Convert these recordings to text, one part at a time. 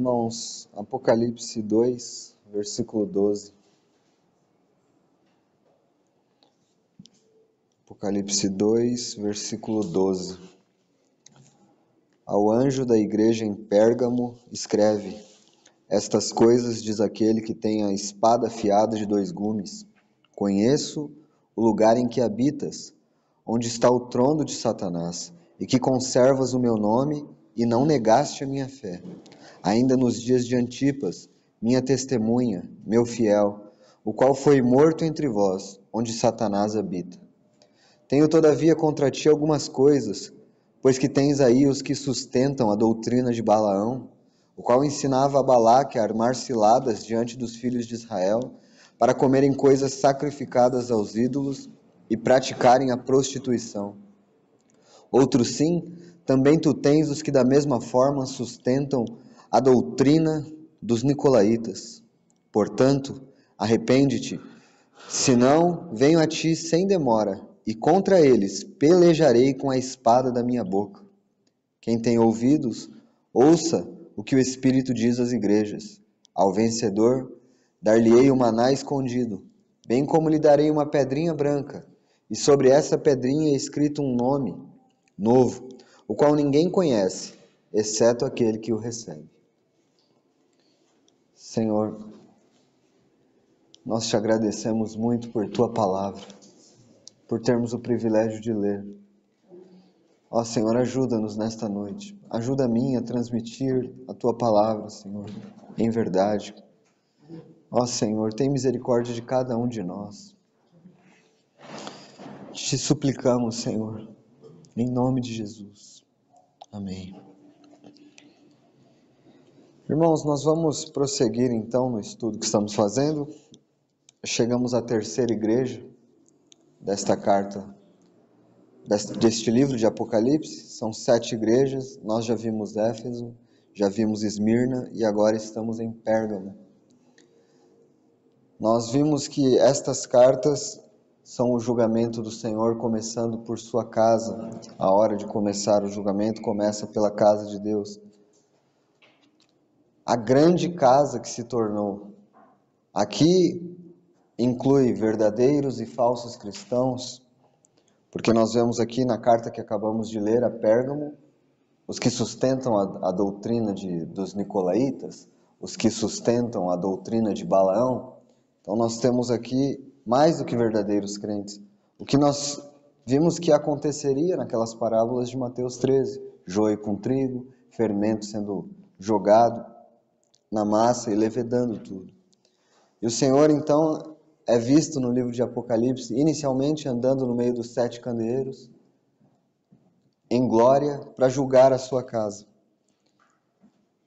Irmãos, Apocalipse 2, versículo 12. Apocalipse 2, versículo 12. Ao anjo da igreja em Pérgamo, escreve: Estas coisas diz aquele que tem a espada afiada de 2 gumes. Conheço o lugar em que habitas, onde está o trono de Satanás, e que conservas o meu nome e não negaste a minha fé. Ainda nos dias de Antipas, minha testemunha, meu fiel, o qual foi morto entre vós, onde Satanás habita. Tenho todavia contra ti algumas coisas, pois que tens aí os que sustentam a doutrina de Balaão, o qual ensinava a Balaque a armar ciladas diante dos filhos de Israel, para comerem coisas sacrificadas aos ídolos e praticarem a prostituição. Outros sim, também tu tens os que da mesma forma sustentam a doutrina dos nicolaítas. Portanto, arrepende-te, senão venho a ti sem demora, e contra eles pelejarei com a espada da minha boca. Quem tem ouvidos, ouça o que o Espírito diz às igrejas. Ao vencedor, dar-lhe-ei o maná escondido, bem como lhe darei uma pedrinha branca, e sobre essa pedrinha é escrito um nome novo, o qual ninguém conhece, exceto aquele que o recebe. Senhor, nós te agradecemos muito por tua palavra, por termos o privilégio de ler. Ó Senhor, ajuda-nos nesta noite. Ajuda a mim a transmitir a tua palavra, Senhor, em verdade. Ó Senhor, tem misericórdia de cada um de nós. Te suplicamos, Senhor, em nome de Jesus. Amém. Irmãos, nós vamos prosseguir então no estudo que estamos fazendo. Chegamos à terceira igreja desta carta, deste livro de Apocalipse. São 7 igrejas. Nós já vimos Éfeso, já vimos Esmirna e agora estamos em Pérgamo. Nós vimos que estas cartas são o julgamento do Senhor começando por sua casa. A hora de começar o julgamento começa pela casa de Deus. A grande casa que se tornou. Aqui inclui verdadeiros e falsos cristãos, porque nós vemos aqui na carta que acabamos de ler a Pérgamo, os que sustentam a doutrina dos nicolaítas, os que sustentam a doutrina de Balaão. Então nós temos aqui mais do que verdadeiros crentes. O que nós vimos que aconteceria naquelas parábolas de Mateus 13, joio com trigo, fermento sendo jogado na massa e levedando tudo. E o Senhor então é visto no livro de Apocalipse, inicialmente andando no meio dos 7 candeeiros, em glória, para julgar a sua casa.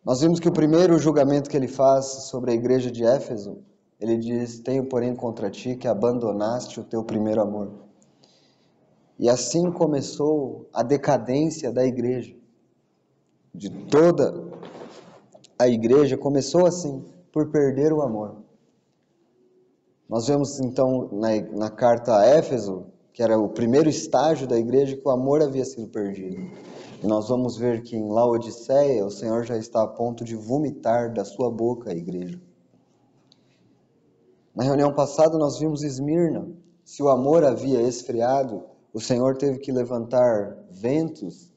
Nós vimos que o primeiro julgamento que ele faz sobre a igreja de Éfeso, ele diz: tenho porém contra ti que abandonaste o teu primeiro amor. E assim começou a decadência da igreja. De toda a igreja começou assim, por perder o amor. Nós vemos então na carta a Éfeso, que era o primeiro estágio da igreja, que o amor havia sido perdido. E nós vamos ver que em Laodiceia o Senhor já está a ponto de vomitar da sua boca a igreja. Na reunião passada nós vimos Esmirna. Se o amor havia esfriado, o Senhor teve que levantar ventos,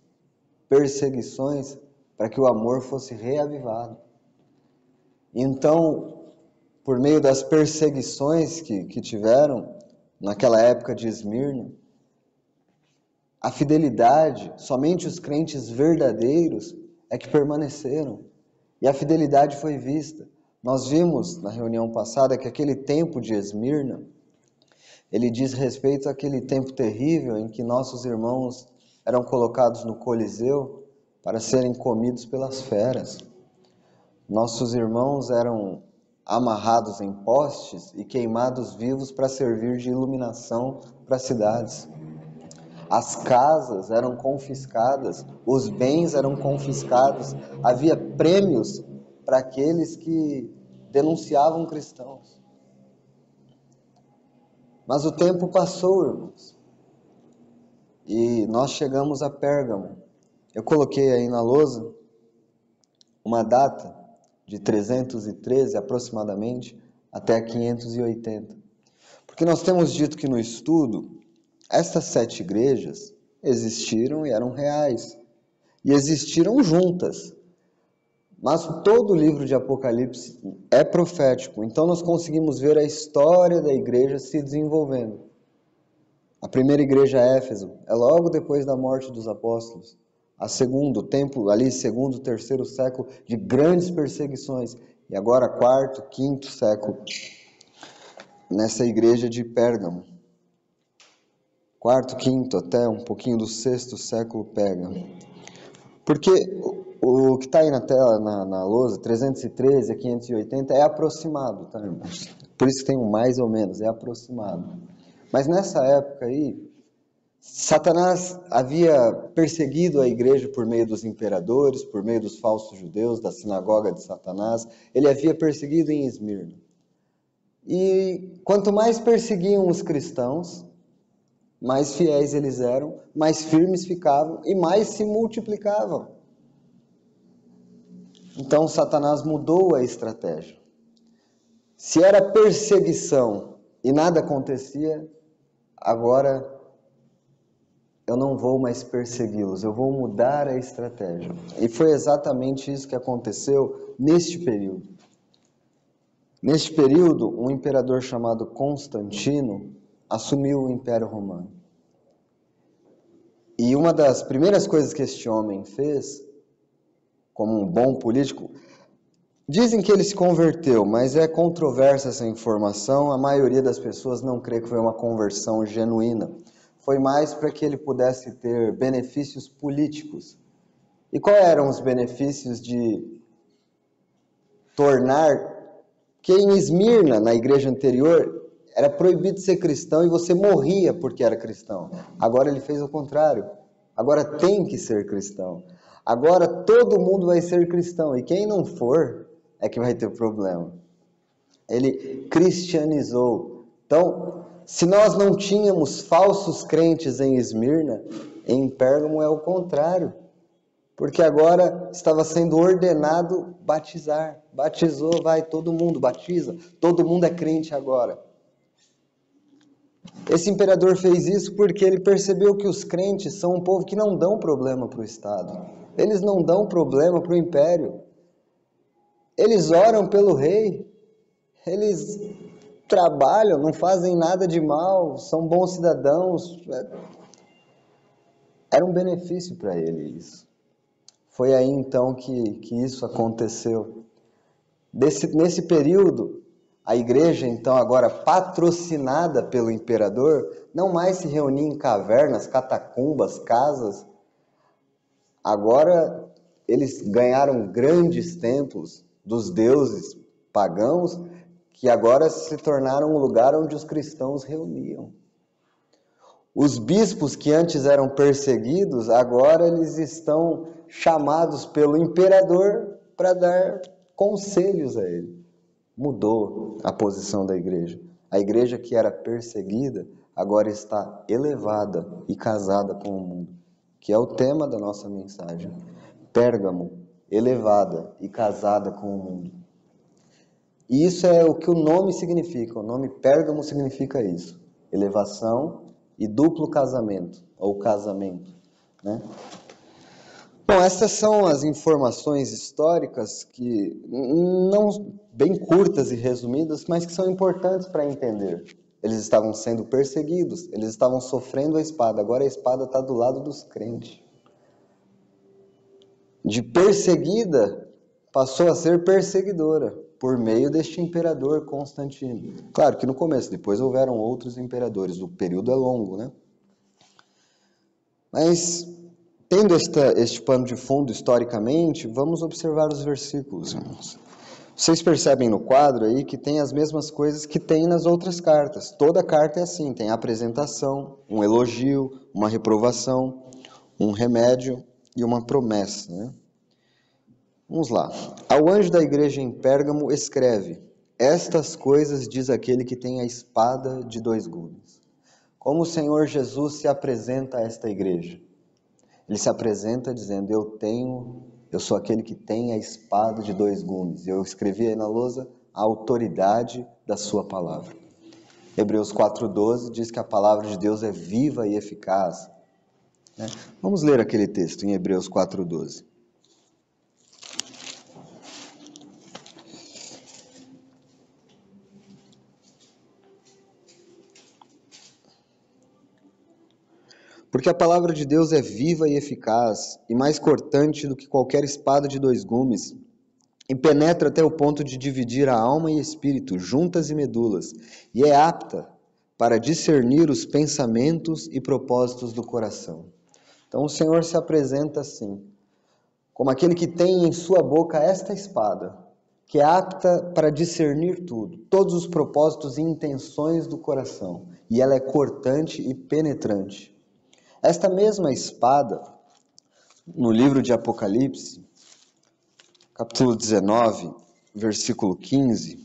perseguições, para que o amor fosse reavivado. Então, por meio das perseguições que tiveram naquela época de Esmirna, a fidelidade, somente os crentes verdadeiros é que permaneceram. E a fidelidade foi vista. Nós vimos na reunião passada que aquele tempo de Esmirna, ele diz respeito àquele tempo terrível em que nossos irmãos eram colocados no Coliseu para serem comidos pelas feras. Nossos irmãos eram amarrados em postes e queimados vivos para servir de iluminação para as cidades. As casas eram confiscadas, os bens eram confiscados, havia prêmios para aqueles que denunciavam cristãos. Mas o tempo passou, irmãos, e nós chegamos a Pérgamo. Eu coloquei aí na lousa uma data, de 313 aproximadamente até 580. Porque nós temos dito que no estudo, estas 7 igrejas existiram e eram reais, e existiram juntas. Mas todo o livro de Apocalipse é profético, então nós conseguimos ver a história da igreja se desenvolvendo. A primeira igreja, Éfeso, é logo depois da morte dos apóstolos. A segunda, o tempo ali, segundo, terceiro século, de grandes perseguições. E agora, quarto, quinto século, nessa igreja de Pérgamo. Quarto, quinto, até um pouquinho do sexto século Pérgamo. Porque o que está aí na tela, na lousa, 313 a 580, é aproximado, tá, irmãos? Por isso que tem um mais ou menos, é aproximado. Mas nessa época aí, Satanás havia perseguido a igreja por meio dos imperadores, por meio dos falsos judeus, da sinagoga de Satanás. Ele havia perseguido em Esmirna. E quanto mais perseguiam os cristãos, mais fiéis eles eram, mais firmes ficavam e mais se multiplicavam. Então Satanás mudou a estratégia. Se era perseguição e nada acontecia, agora eu não vou mais persegui-los, eu vou mudar a estratégia. E foi exatamente isso que aconteceu neste período. Neste período, um imperador chamado Constantino assumiu o Império Romano. E uma das primeiras coisas que este homem fez, como um bom político, dizem que ele se converteu, mas é controversa essa informação, a maioria das pessoas não crê que foi uma conversão genuína. Foi mais para que ele pudesse ter benefícios políticos. E quais eram os benefícios de tornar... Que em Esmirna, na igreja anterior, era proibido ser cristão e você morria porque era cristão. Agora ele fez o contrário. Agora tem que ser cristão. Agora todo mundo vai ser cristão e quem não for é que vai ter problema. Ele cristianizou. Então, se nós não tínhamos falsos crentes em Esmirna, em Pérgamo é o contrário. Porque agora estava sendo ordenado batizar. Batizou, vai, todo mundo batiza. Todo mundo é crente agora. Esse imperador fez isso porque ele percebeu que os crentes são um povo que não dão problema para o Estado. Eles não dão problema para o império. Eles oram pelo rei. Eles trabalham, não fazem nada de mal, são bons cidadãos. Era um benefício para ele isso. Foi aí então que isso aconteceu. Nesse período, a igreja, então, agora patrocinada pelo imperador, não mais se reunia em cavernas, catacumbas, casas. Agora, eles ganharam grandes templos dos deuses pagãos, que agora se tornaram um lugar onde os cristãos reuniam. Os bispos que antes eram perseguidos, agora eles estão chamados pelo imperador para dar conselhos a ele. Mudou a posição da igreja. A igreja que era perseguida agora está elevada e casada com o mundo, que é o tema da nossa mensagem. Pérgamo, elevada e casada com o mundo. E isso é o que o nome significa. O nome Pérgamo significa isso. Elevação e duplo casamento, ou casamento, né? Bom, essas são as informações históricas que, não bem curtas e resumidas, mas que são importantes para entender. Eles estavam sendo perseguidos, eles estavam sofrendo a espada, agora a espada está do lado dos crentes. De perseguida, passou a ser perseguidora, por meio deste imperador Constantino. Claro que no começo, depois houveram outros imperadores, o período é longo, né? Mas, tendo este pano de fundo historicamente, vamos observar os versículos, irmãos. Vocês percebem no quadro aí que tem as mesmas coisas que tem nas outras cartas. Toda carta é assim, tem a apresentação, um elogio, uma reprovação, um remédio e uma promessa, né? Vamos lá. Ao anjo da igreja em Pérgamo escreve: estas coisas diz aquele que tem a espada de 2 gumes. Como o Senhor Jesus se apresenta a esta igreja? Ele se apresenta dizendo: eu tenho Eu sou aquele que tem a espada de dois gumes. Eu escrevi aí na lousa a autoridade da sua palavra. Hebreus 4,12 diz que a palavra de Deus é viva e eficaz. Vamos ler aquele texto em Hebreus 4,12. Porque a palavra de Deus é viva e eficaz, e mais cortante do que qualquer espada de dois gumes, e penetra até o ponto de dividir a alma e espírito, juntas e medulas, e é apta para discernir os pensamentos e propósitos do coração. Então o Senhor se apresenta assim, como aquele que tem em sua boca esta espada, que é apta para discernir tudo, todos os propósitos e intenções do coração, e ela é cortante e penetrante. Esta mesma espada, no livro de Apocalipse, capítulo 19, versículo 15,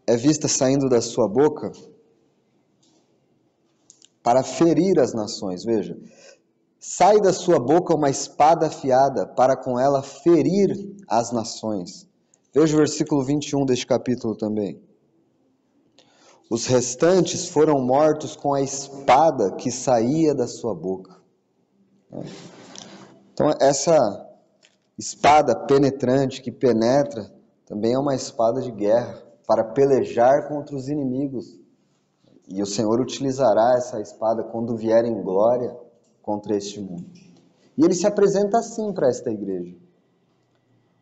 é vista saindo da sua boca para ferir as nações. Veja, sai da sua boca uma espada afiada para com ela ferir as nações. Veja o versículo 21 deste capítulo também. Os restantes foram mortos com a espada que saía da sua boca. Então, essa espada penetrante que penetra também é uma espada de guerra para pelejar contra os inimigos. E o Senhor utilizará essa espada quando vier em glória contra este mundo. E ele se apresenta assim para esta igreja.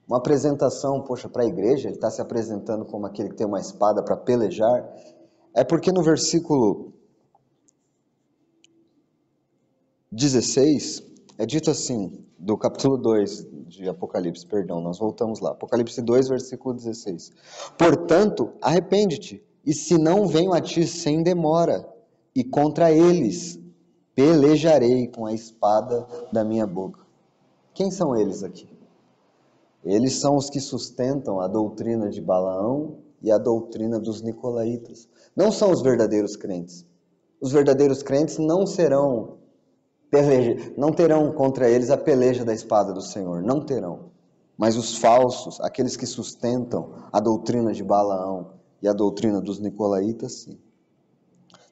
Uma apresentação, para a igreja, ele está se apresentando como aquele que tem uma espada para pelejar. É porque no versículo 16, é dito assim, do capítulo 2 de Apocalipse, nós voltamos lá. Apocalipse 2, versículo 16. Portanto, arrepende-te, e se não venho a ti sem demora, e contra eles pelejarei com a espada da minha boca. Quem são eles aqui? Eles são os que sustentam a doutrina de Balaão e a doutrina dos nicolaítas. Não são os verdadeiros crentes. Os verdadeiros crentes não terão contra eles a peleja da espada do Senhor, não terão. Mas os falsos, aqueles que sustentam a doutrina de Balaão e a doutrina dos nicolaítas, sim.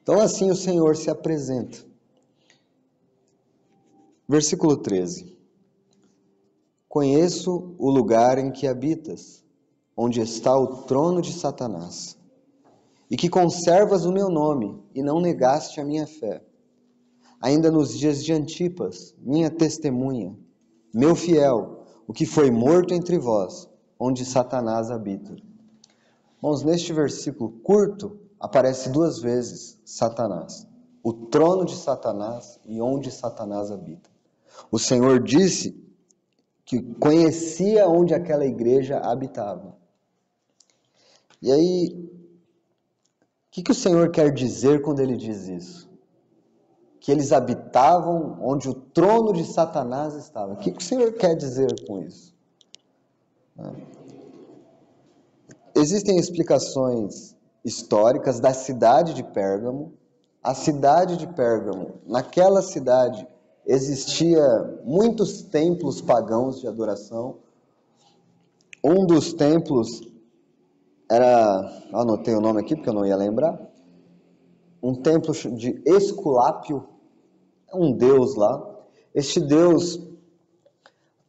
Então assim o Senhor se apresenta. Versículo 13. Conheço o lugar em que habitas, onde está o trono de Satanás, e que conservas o meu nome, e não negaste a minha fé. Ainda nos dias de Antipas, minha testemunha, meu fiel, o que foi morto entre vós, onde Satanás habita. Irmãos, neste versículo curto, aparece duas vezes Satanás. O trono de Satanás e onde Satanás habita. O Senhor disse que conhecia onde aquela igreja habitava. E aí, o que o Senhor quer dizer quando Ele diz isso? Que eles habitavam onde o trono de Satanás estava. O que o Senhor quer dizer com isso? Existem explicações históricas da cidade de Pérgamo. A cidade de Pérgamo, naquela cidade, existia muitos templos pagãos de adoração. Um dos templos era, anotei o nome aqui porque eu não ia lembrar, um templo de Esculápio, um deus lá. Este deus,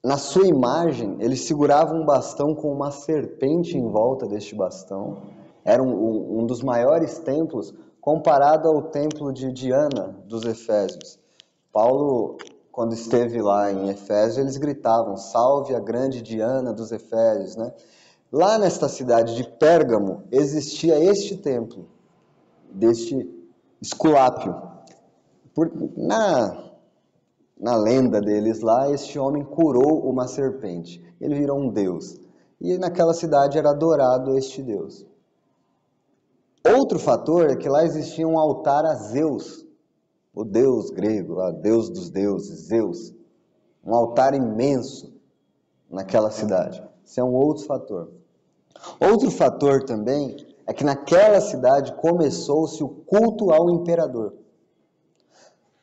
na sua imagem, ele segurava um bastão com uma serpente em volta deste bastão. Era um dos maiores templos, comparado ao templo de Diana dos Efésios. Paulo, quando esteve lá em Efésio, eles gritavam, salve a grande Diana dos Efésios, né? Lá nesta cidade de Pérgamo, existia este templo, deste Esculápio. Na lenda deles lá, este homem curou uma serpente. Ele virou um deus. E naquela cidade era adorado este deus. Outro fator é que lá existia um altar a Zeus, o deus grego, o deus dos deuses, Zeus. Um altar imenso naquela cidade. Esse é um outro fator. Outro fator também é que naquela cidade começou-se o culto ao imperador.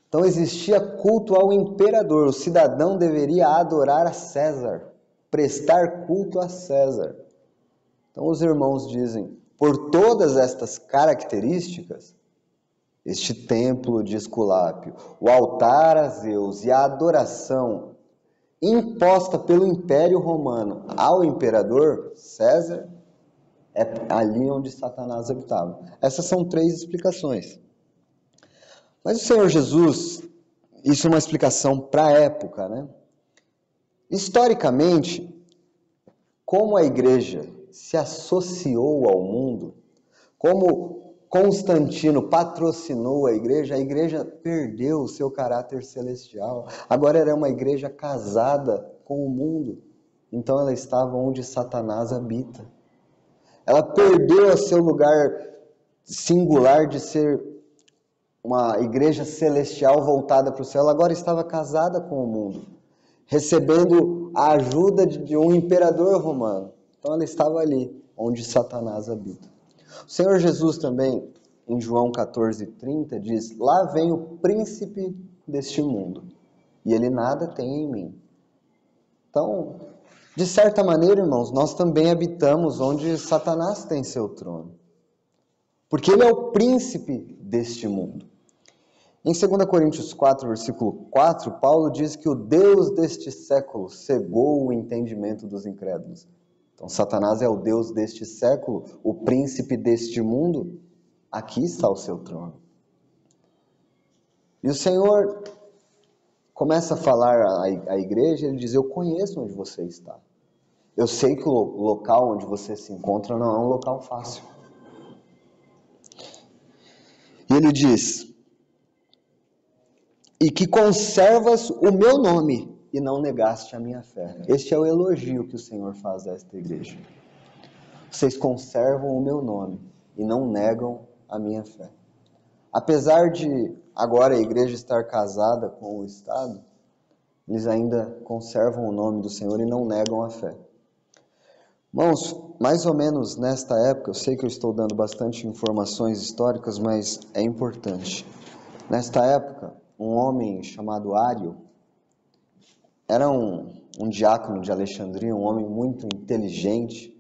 Então existia culto ao imperador, o cidadão deveria adorar a César, prestar culto a César. Então os irmãos dizem, por todas estas características, este templo de Esculápio, o altar a Zeus e a adoração imposta pelo Império Romano ao imperador César, é ali onde Satanás habitava. Essas são 3 explicações. Mas o Senhor Jesus, isso é uma explicação para a época, né? Historicamente, como a igreja se associou ao mundo, como Constantino patrocinou a igreja perdeu o seu caráter celestial. Agora era uma igreja casada com o mundo. Então ela estava onde Satanás habita. Ela perdeu o seu lugar singular de ser uma igreja celestial voltada para o céu. Ela agora estava casada com o mundo, recebendo a ajuda de um imperador romano. Então ela estava ali, onde Satanás habita. O Senhor Jesus também, em João 14:30, diz, lá vem o príncipe deste mundo, e ele nada tem em mim. Então, de certa maneira, irmãos, nós também habitamos onde Satanás tem seu trono. Porque ele é o príncipe deste mundo. Em 2 Coríntios 4, versículo 4, Paulo diz que o Deus deste século cegou o entendimento dos incrédulos. Então, Satanás é o Deus deste século, o príncipe deste mundo. Aqui está o seu trono. E o Senhor começa a falar à igreja, ele diz, eu conheço onde você está. Eu sei que o local onde você se encontra não é um local fácil. E ele diz, e que conservas o meu nome e não negaste a minha fé. Este é o elogio que o Senhor faz a esta igreja. Vocês conservam o meu nome e não negam a minha fé. Apesar de agora a igreja estar casada com o Estado, eles ainda conservam o nome do Senhor e não negam a fé. Irmãos, mais ou menos nesta época, eu sei que eu estou dando bastante informações históricas, mas é importante. Nesta época, um homem chamado Ário, era um diácono de Alexandria, um homem muito inteligente,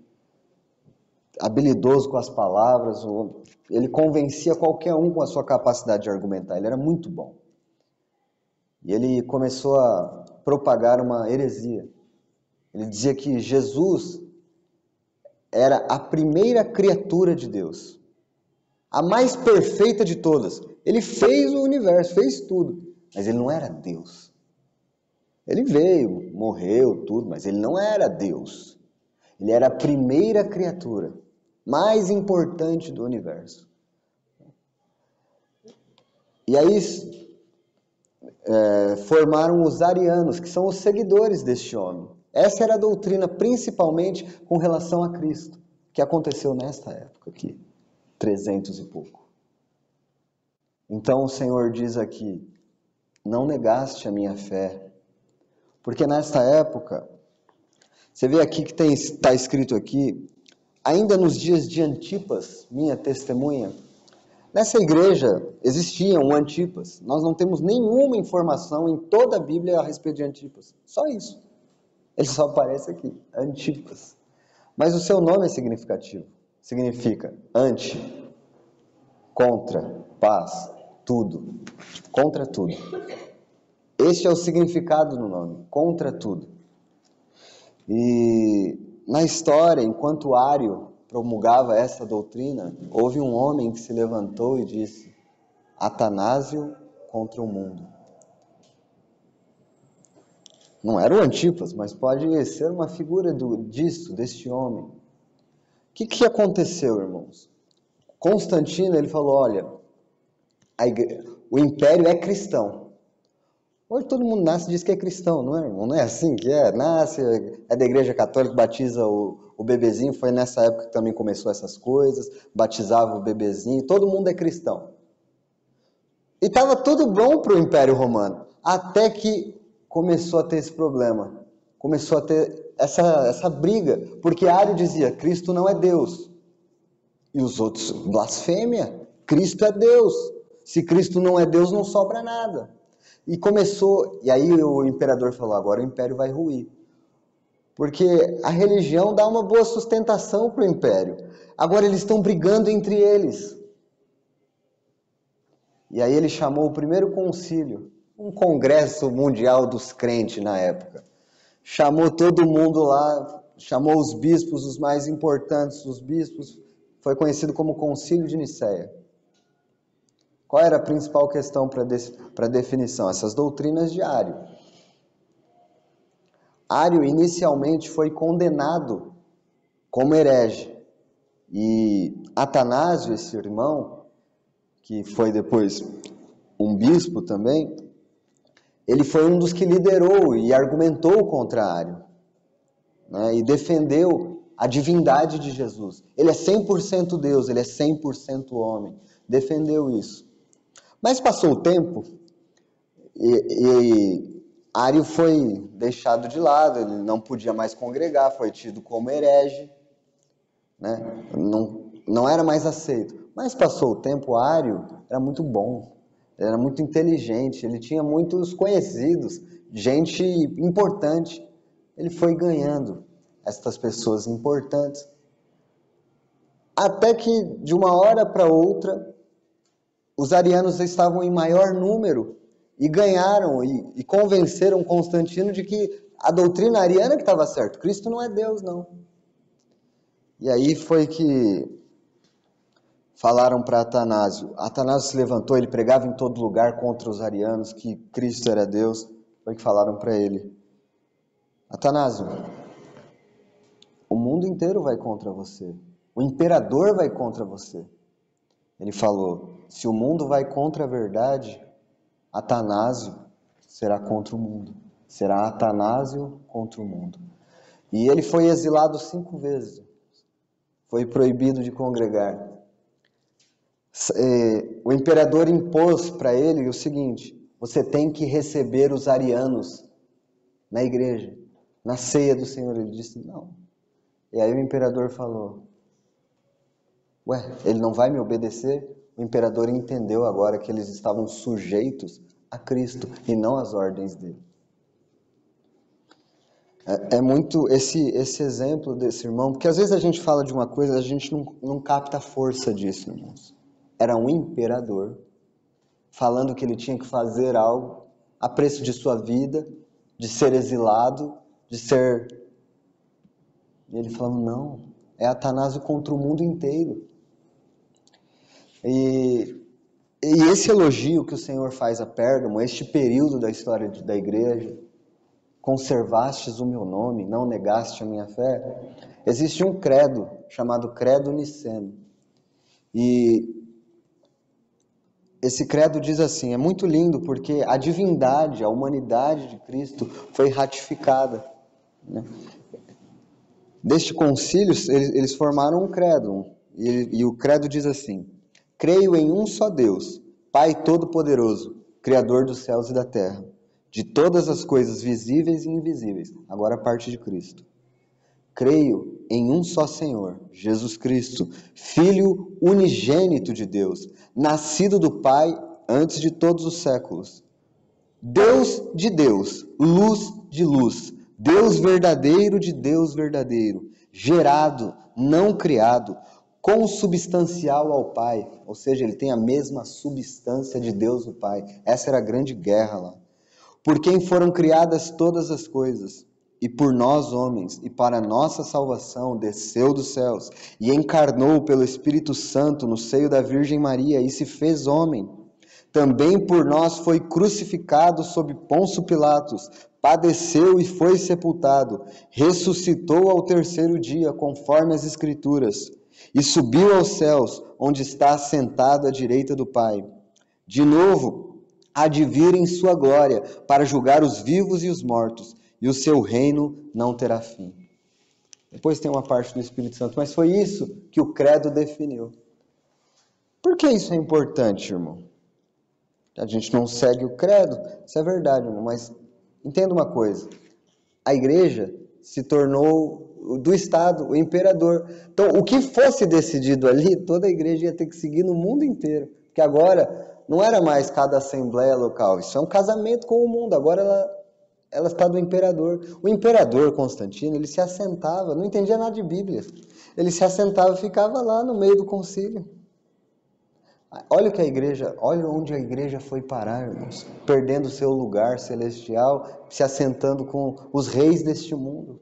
habilidoso com as palavras, ele convencia qualquer um com a sua capacidade de argumentar, ele era muito bom. E ele começou a propagar uma heresia. Ele dizia que Jesus era a primeira criatura de Deus, a mais perfeita de todas. Ele fez o universo, fez tudo, mas ele não era Deus. Ele veio, morreu, tudo, mas ele não era Deus. Ele era a primeira criatura, mais importante do universo. E aí formaram os arianos, que são os seguidores deste homem. Essa era a doutrina, principalmente com relação a Cristo, que aconteceu nesta época aqui, 300 e pouco. Então o Senhor diz aqui, não negaste a minha fé, porque nesta época, você vê aqui que está escrito aqui, ainda nos dias de Antipas, minha testemunha, nessa igreja existia um Antipas, nós não temos nenhuma informação em toda a Bíblia a respeito de Antipas, só isso. Ele só aparece aqui, Antipas. Mas o seu nome é significativo. Significa anti, contra, paz, tudo. Contra tudo. Este é o significado do nome, contra tudo. E na história, enquanto Ário promulgava essa doutrina, houve um homem que se levantou e disse, Atanásio contra o mundo. Não era o Antipas, mas pode ser uma figura deste homem. O que aconteceu, irmãos? Constantino, ele falou, olha, o império é cristão. Hoje todo mundo nasce e diz que é cristão, não é, irmão? Não é assim que é? Nasce, é da igreja católica, batiza o bebezinho, foi nessa época que também começou essas coisas, batizava o bebezinho, todo mundo é cristão. E estava tudo bom para o Império Romano, até que começou a ter esse problema, começou a ter essa briga, porque Ário dizia, Cristo não é Deus, e os outros, blasfêmia, Cristo é Deus, se Cristo não é Deus não sobra nada. E aí o imperador falou, agora o império vai ruir. Porque a religião dá uma boa sustentação para o império. Agora eles estão brigando entre eles. E aí ele chamou o primeiro concílio, um congresso mundial dos crentes na época. Chamou todo mundo lá, chamou os bispos, os mais importantes, os bispos, foi conhecido como Concílio de Nicéia. Qual era a principal questão para definição? Essas doutrinas de Ário. Ário inicialmente foi condenado como herege. E Atanásio, esse irmão, que foi depois um bispo também, ele foi um dos que liderou e argumentou contra Ário, né, e defendeu a divindade de Jesus. Ele é 100% Deus, ele é 100% homem. Defendeu isso. Mas passou o tempo e Ário foi deixado de lado, ele não podia mais congregar, foi tido como herege, né? Não era mais aceito. Mas passou o tempo, Ário era muito bom, ele era muito inteligente, ele tinha muitos conhecidos, gente importante. Ele foi ganhando estas pessoas importantes, até que de uma hora para outra, os arianos estavam em maior número e ganharam e convenceram Constantino de que a doutrina ariana que estava certa, Cristo não é Deus, não. E aí foi que falaram para Atanásio. Atanásio se levantou, ele pregava em todo lugar contra os arianos, que Cristo era Deus. Foi que falaram para ele: Atanásio, o mundo inteiro vai contra você. O imperador vai contra você. Ele falou, se o mundo vai contra a verdade, Atanásio será contra o mundo. Será Atanásio contra o mundo. E ele foi exilado 5 vezes. Foi proibido de congregar. O imperador impôs para ele o seguinte: você tem que receber os arianos na igreja, na ceia do Senhor. Ele disse, não. E aí o imperador falou, ele não vai me obedecer? O imperador entendeu agora que eles estavam sujeitos a Cristo e não às ordens dele. É muito esse exemplo desse irmão, porque às vezes a gente fala de uma coisa, a gente não capta a força disso, irmãos. Era um imperador falando que ele tinha que fazer algo a preço de sua vida, de ser exilado, de ser... E ele falando, não, é Atanásio contra o mundo inteiro. E esse elogio que o Senhor faz a Pérgamo, este período da história da igreja, conservastes o meu nome, não negaste a minha fé, existe um credo chamado Credo Niceno. E esse credo diz assim, é muito lindo porque a divindade, a humanidade de Cristo foi ratificada, né? Deste concílio, eles formaram um credo, e o credo diz assim, creio em um só Deus, Pai Todo-Poderoso, Criador dos céus e da terra, de todas as coisas visíveis e invisíveis, agora a parte de Cristo. Creio em um só Senhor, Jesus Cristo, Filho unigênito de Deus, nascido do Pai antes de todos os séculos. Deus de Deus, luz de luz, Deus verdadeiro de Deus verdadeiro, gerado, não criado, consubstancial ao Pai, ou seja, ele tem a mesma substância de Deus o Pai. Essa era a grande guerra lá. Por quem foram criadas todas as coisas, e por nós homens, e para nossa salvação, desceu dos céus, e encarnou pelo Espírito Santo no seio da Virgem Maria, e se fez homem. Também por nós foi crucificado sob Pôncio Pilatos, padeceu e foi sepultado, ressuscitou ao 3º dia, conforme as Escrituras, e subiu aos céus, onde está assentado à direita do Pai. De novo, há de vir em sua glória, para julgar os vivos e os mortos, e o seu reino não terá fim. Depois tem uma parte do Espírito Santo, mas foi isso que o credo definiu. Por que isso é importante, irmão? A gente não segue o credo, isso é verdade, irmão, mas entenda uma coisa, a igreja se tornou do Estado, o imperador. Então, o que fosse decidido ali, toda a igreja ia ter que seguir no mundo inteiro. Porque agora não era mais cada assembleia local, isso é um casamento com o mundo, agora ela está do imperador. O imperador Constantino, ele se assentava, não entendia nada de Bíblia. Ele se assentava e ficava lá no meio do concílio. Olha o que a igreja, olha onde a igreja foi parar, irmãos. Perdendo seu lugar celestial, se assentando com os reis deste mundo.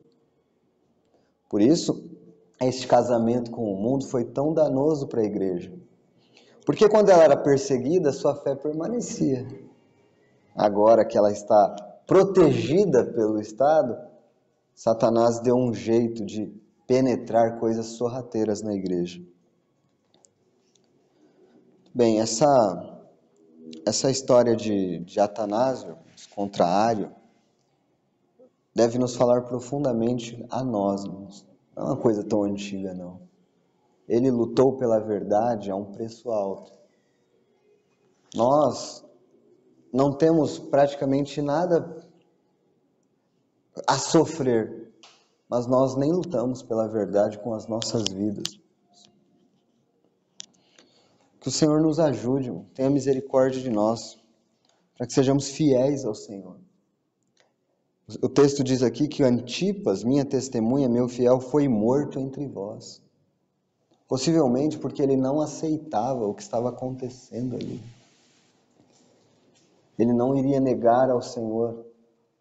Por isso, este casamento com o mundo foi tão danoso para a igreja. Porque quando ela era perseguida, sua fé permanecia. Agora que ela está protegida pelo Estado, Satanás deu um jeito de penetrar coisas sorrateiras na igreja. Bem, essa história de Atanásio contra Ário deve nos falar profundamente a nós, irmãos. Não é uma coisa tão antiga, não. Ele lutou pela verdade a um preço alto. Nós não temos praticamente nada a sofrer, mas nós nem lutamos pela verdade com as nossas vidas. Que o Senhor nos ajude, tenha misericórdia de nós, para que sejamos fiéis ao Senhor. O texto diz aqui que Antipas, minha testemunha, meu fiel, foi morto entre vós. Possivelmente porque ele não aceitava o que estava acontecendo ali. Ele não iria negar ao Senhor.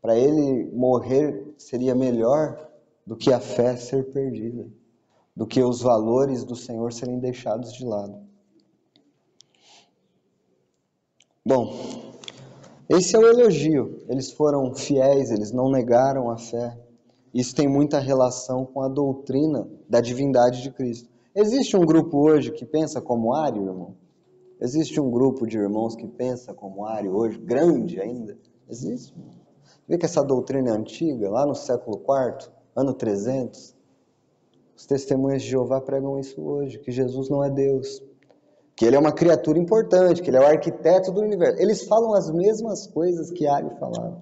Para ele morrer seria melhor do que a fé ser perdida, do que os valores do Senhor serem deixados de lado. Bom, esse é o elogio. Eles foram fiéis, eles não negaram a fé. Isso tem muita relação com a doutrina da divindade de Cristo. Existe um grupo hoje que pensa como Ário, irmão? Existe um grupo de irmãos que pensa como Ário hoje, grande ainda? Existe. Vê que essa doutrina é antiga, lá no século IV, ano 300. Os testemunhas de Jeová pregam isso hoje, que Jesus não é Deus. Que ele é uma criatura importante, que ele é o arquiteto do universo. Eles falam as mesmas coisas que Ário falava.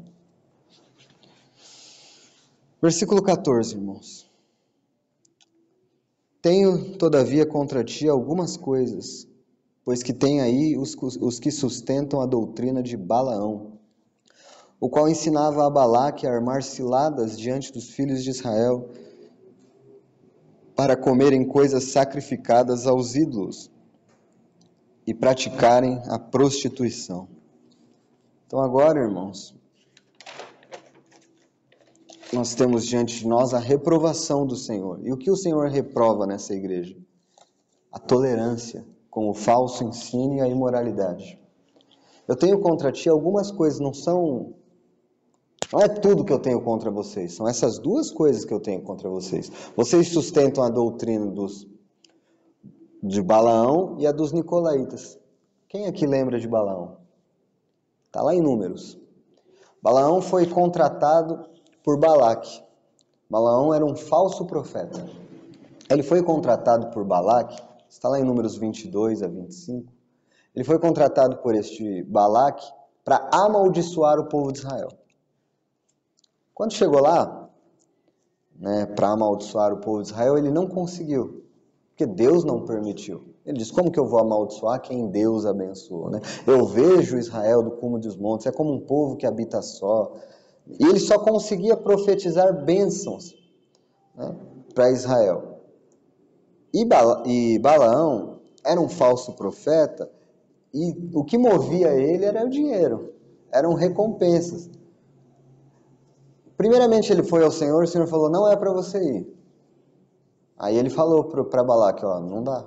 Versículo 14, irmãos. Tenho, todavia, contra ti algumas coisas, pois que tem aí os que sustentam a doutrina de Balaão, o qual ensinava a Balaque a armar ciladas diante dos filhos de Israel, para comerem coisas sacrificadas aos ídolos, e praticarem a prostituição. Então agora, irmãos, nós temos diante de nós a reprovação do Senhor. E o que o Senhor reprova nessa igreja? A tolerância com o falso ensino e a imoralidade. Eu tenho contra ti algumas coisas, não é tudo que eu tenho contra vocês, são essas duas coisas que eu tenho contra vocês. Vocês sustentam a doutrina de Balaão e a dos nicolaítas. Quem aqui lembra de Balaão? Está lá em Números. Balaão foi contratado por Balaque. Balaão era um falso profeta. Ele foi contratado por Balaque, está lá em Números 22 a 25. Ele foi contratado por este Balaque para amaldiçoar o povo de Israel. Quando chegou lá, para amaldiçoar o povo de Israel, ele não conseguiu, porque Deus não permitiu. Ele diz, como que eu vou amaldiçoar quem Deus abençoou? Eu vejo Israel do cume dos montes, é como um povo que habita só. E ele só conseguia profetizar bênçãos para Israel. E Balaão era um falso profeta, e o que movia ele era o dinheiro, eram recompensas. Primeiramente ele foi ao Senhor, o Senhor falou, não é para você ir. Aí ele falou para Balaque, não dá.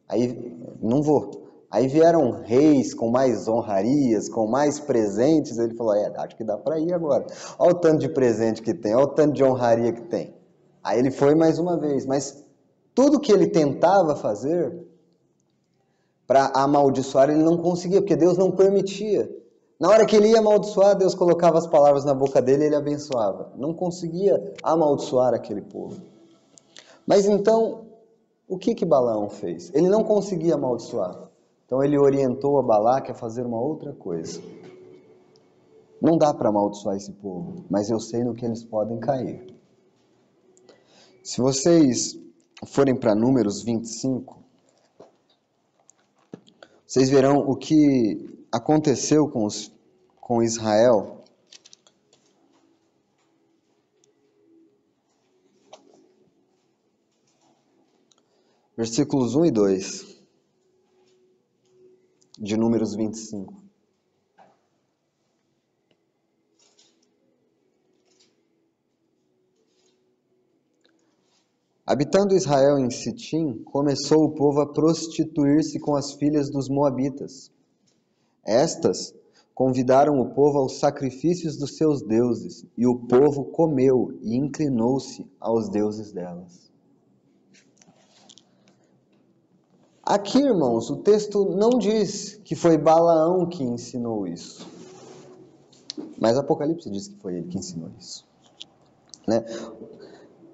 Aí, não vou. Aí vieram reis com mais honrarias, com mais presentes. Ele falou, acho que dá para ir agora. Olha o tanto de presente que tem, olha o tanto de honraria que tem. Aí ele foi mais uma vez. Mas tudo que ele tentava fazer para amaldiçoar, ele não conseguia, porque Deus não permitia. Na hora que ele ia amaldiçoar, Deus colocava as palavras na boca dele e ele abençoava. Não conseguia amaldiçoar aquele povo. Mas então, o que Balaão fez? Ele não conseguia amaldiçoar. Então ele orientou a Balaque a fazer uma outra coisa. Não dá para amaldiçoar esse povo, mas eu sei no que eles podem cair. Se vocês forem para Números 25, vocês verão o que aconteceu com Israel. Versículos 1 e 2 de Números 25. Habitando Israel em Sitim, começou o povo a prostituir-se com as filhas dos moabitas. Estas convidaram o povo aos sacrifícios dos seus deuses, e o povo comeu e inclinou-se aos deuses delas. Aqui, irmãos, o texto não diz que foi Balaão que ensinou isso, mas Apocalipse diz que foi ele que ensinou isso, né?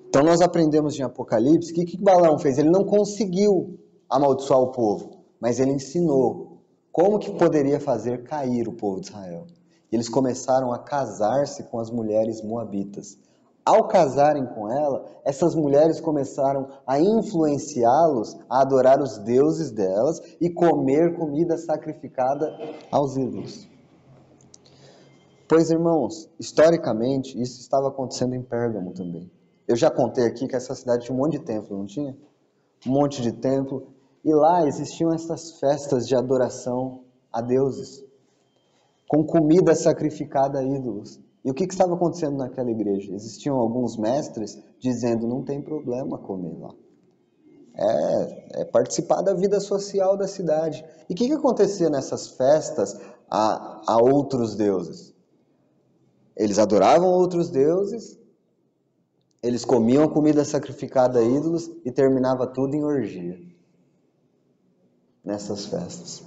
Então nós aprendemos em Apocalipse que o que Balaão fez? Ele não conseguiu amaldiçoar o povo, mas ele ensinou como que poderia fazer cair o povo de Israel. Eles começaram a casar-se com as mulheres moabitas. Ao casarem com ela, essas mulheres começaram a influenciá-los a adorar os deuses delas e comer comida sacrificada aos ídolos. Pois, irmãos, historicamente, isso estava acontecendo em Pérgamo também. Eu já contei aqui que essa cidade tinha um monte de templo, não tinha? Um monte de templo. E lá existiam essas festas de adoração a deuses, com comida sacrificada a ídolos. E o que estava acontecendo naquela igreja? Existiam alguns mestres dizendo, não tem problema comer lá. É participar da vida social da cidade. E o que acontecia nessas festas a outros deuses? Eles adoravam outros deuses, eles comiam comida sacrificada a ídolos e terminava tudo em orgia nessas festas.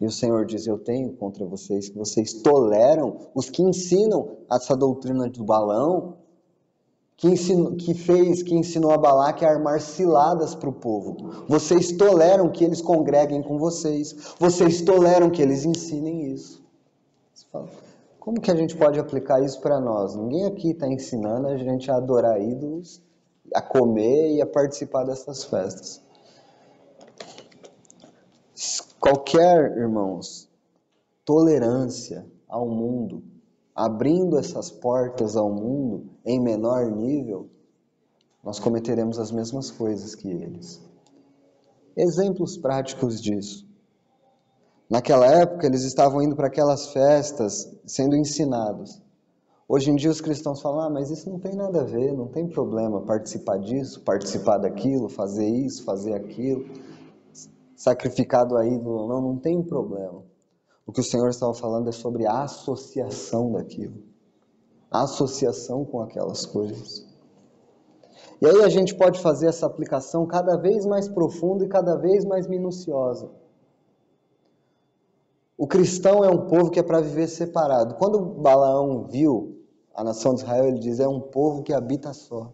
E o Senhor diz, eu tenho contra vocês que vocês toleram os que ensinam essa doutrina do Balaão, que ensinou a Balaque a armar ciladas para o povo. Vocês toleram que eles congreguem com vocês. Vocês toleram que eles ensinem isso. Você fala, como que a gente pode aplicar isso para nós? Ninguém aqui está ensinando a gente a adorar ídolos, a comer e a participar dessas festas. Qualquer, irmãos, tolerância ao mundo, abrindo essas portas ao mundo em menor nível, nós cometeremos as mesmas coisas que eles. Exemplos práticos disso. Naquela época, eles estavam indo para aquelas festas, sendo ensinados. Hoje em dia, os cristãos falam, mas isso não tem nada a ver, não tem problema participar disso, participar daquilo, fazer isso, fazer aquilo, sacrificado a ídolo, não tem problema. O que o Senhor estava falando é sobre a associação daquilo, a associação com aquelas coisas. E aí a gente pode fazer essa aplicação cada vez mais profunda e cada vez mais minuciosa. O cristão é um povo que é para viver separado. Quando Balaão viu a nação de Israel, ele diz, é um povo que habita só.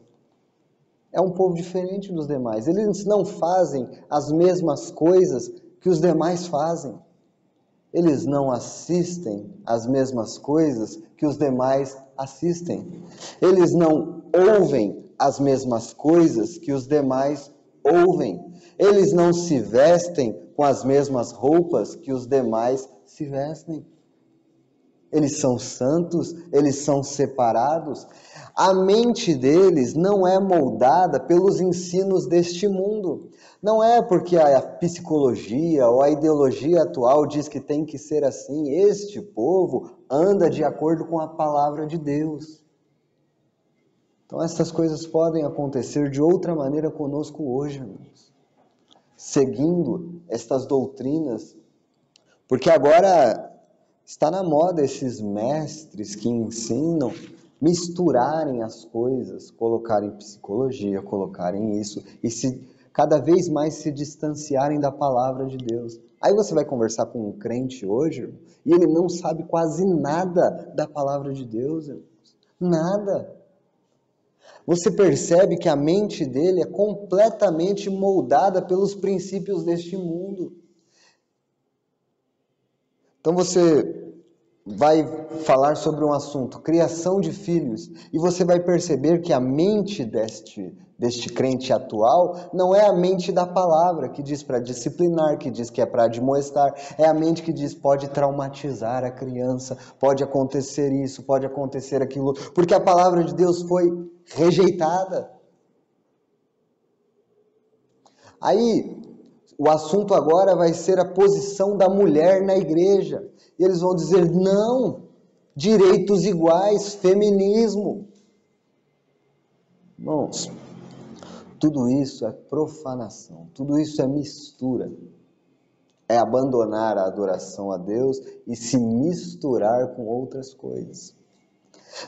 É um povo diferente dos demais. Eles não fazem as mesmas coisas que os demais fazem. Eles não assistem às mesmas coisas que os demais assistem. Eles não ouvem as mesmas coisas que os demais ouvem. Eles não se vestem com as mesmas roupas que os demais se vestem. Eles são santos, eles são separados. A mente deles não é moldada pelos ensinos deste mundo. Não é porque a psicologia ou a ideologia atual diz que tem que ser assim. Este povo anda de acordo com a palavra de Deus. Então essas coisas podem acontecer de outra maneira conosco hoje, irmãos. Seguindo estas doutrinas, porque agora está na moda esses mestres que ensinam misturarem as coisas, colocarem psicologia, colocarem isso, e cada vez mais se distanciarem da palavra de Deus. Aí você vai conversar com um crente hoje, e ele não sabe quase nada da palavra de Deus, irmãos. Nada. Você percebe que a mente dele é completamente moldada pelos princípios deste mundo. Então você vai falar sobre um assunto, criação de filhos, e você vai perceber que a mente deste crente atual não é a mente da palavra, que diz para disciplinar, que diz que é para admoestar, é a mente que diz pode traumatizar a criança, pode acontecer isso, pode acontecer aquilo, porque a palavra de Deus foi rejeitada. Aí, o assunto agora vai ser a posição da mulher na igreja. E eles vão dizer, não, direitos iguais, feminismo. Irmãos, tudo isso é profanação, tudo isso é mistura. É abandonar a adoração a Deus e se misturar com outras coisas.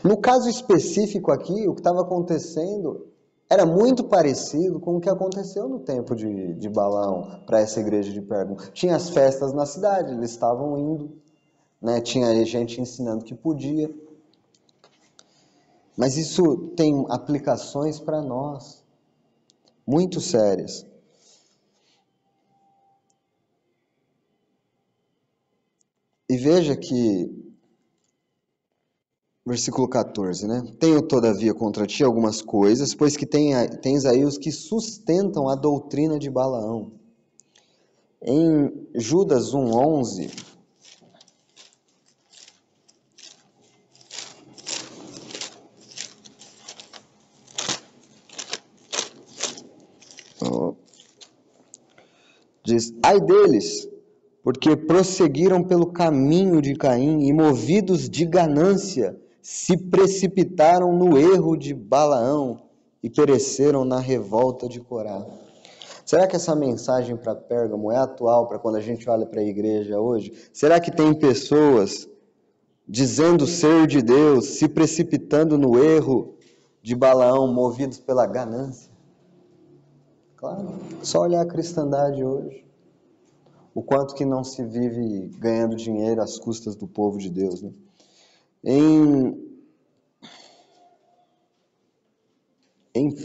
No caso específico aqui, o que estava acontecendo era muito parecido com o que aconteceu no tempo de Balaão para essa igreja de Pérgamo. Tinha as festas na cidade, eles estavam indo, né? Tinha gente ensinando que podia. Mas isso tem aplicações para nós, muito sérias. E veja que, versículo 14, né? Tenho todavia contra ti algumas coisas, pois que tens aí os que sustentam a doutrina de Balaão. Em Judas 1:11, diz, ai deles, porque prosseguiram pelo caminho de Caim e movidos de ganância, se precipitaram no erro de Balaão e pereceram na revolta de Corá. Será que essa mensagem para Pérgamo é atual para quando a gente olha para a igreja hoje? Será que tem pessoas dizendo ser de Deus, se precipitando no erro de Balaão, movidos pela ganância? Claro, só olhar a cristandade hoje. O quanto que não se vive ganhando dinheiro às custas do povo de Deus, né? Em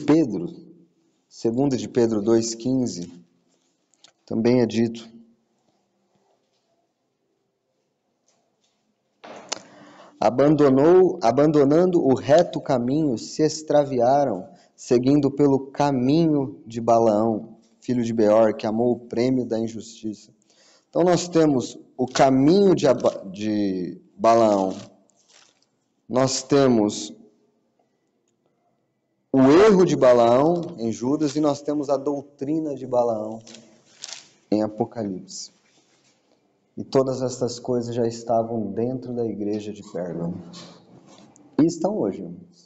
Pedro, 2 de Pedro 2,15, também é dito, abandonando o reto caminho, se extraviaram, seguindo pelo caminho de Balaão, filho de Beor, que amou o prêmio da injustiça. Então nós temos o caminho de Balaão, nós temos o erro de Balaão em Judas e nós temos a doutrina de Balaão em Apocalipse. E todas essas coisas já estavam dentro da igreja de Pérgamo. E estão hoje, irmãos.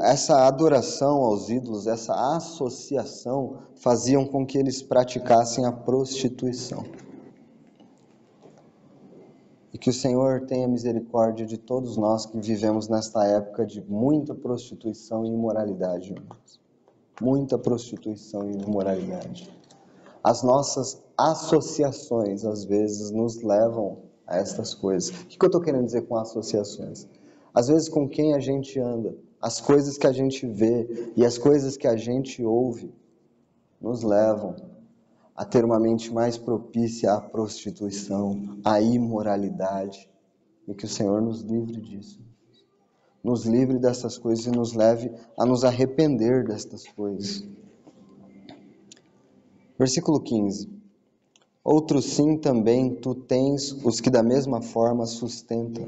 Essa adoração aos ídolos, essa associação, faziam com que eles praticassem a prostituição. E que o Senhor tenha misericórdia de todos nós que vivemos nesta época de muita prostituição e imoralidade, irmãos. Muita prostituição e imoralidade. As nossas associações, às vezes, nos levam a estas coisas. O que eu estou querendo dizer com associações? Às vezes, com quem a gente anda, as coisas que a gente vê e as coisas que a gente ouve nos levam a ter uma mente mais propícia à prostituição, à imoralidade, e que o Senhor nos livre disso. Nos livre dessas coisas e nos leve a nos arrepender destas coisas. Versículo 15. Outros sim também tu tens os que da mesma forma sustentam